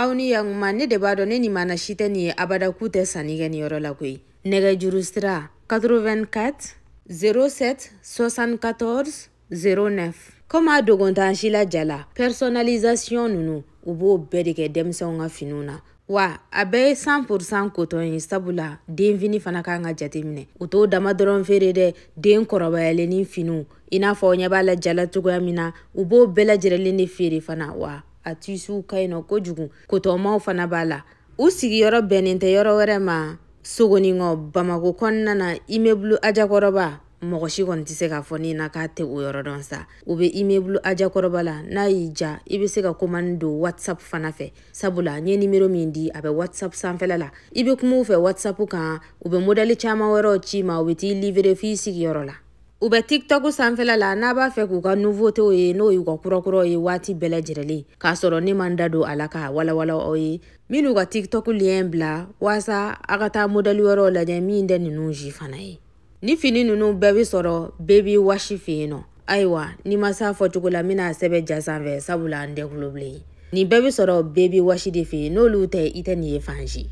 Auni yang mane de bado ne ni mana shite ni abada kute sanige ni yoro la koy. Nega jurustra 84 07 74 09. Koma dogonta anshila jala personnalisation nunu ubo bedike demsonga finuna. Wa abe 100% koton sabula den fini fana ka nga jatemine uto dama doron fere de den korobayale ni finu ina fo nyabala jala tugoya mina ubo bela jirele ni fere fana wa atisu kaino kojugu koton maw fana bala usigi yoro benente yoro were ma sogoni ngo Bamako konna na immeuble ajakoroba mogoshi kon tise ka foni na ka te o yoro don sa ube immeuble ajakoroba la na ija ibe se ka commando WhatsApp fana fe sabula nye numero mindi abe WhatsApp sanfela la ibe kumu fe WhatsApp kan ube modeli chama wero chima ube ti livre fi sigi yoro la ube TikTok sanfela la na ba fe ku ka nouveauté o ye no yu ka kuro ye wati bele jireli ka soro ne mandado alaka wala o ye minu ka TikTok lien bla wasa agata modeli wero la je minde ninu jifana ye ni fini nunu bebe soro baby washi fino aiwa ni masa fochukula mina sebe jasanve sabula ande kuloble ni bebe soro baby washi de fi no lute ite ni fanji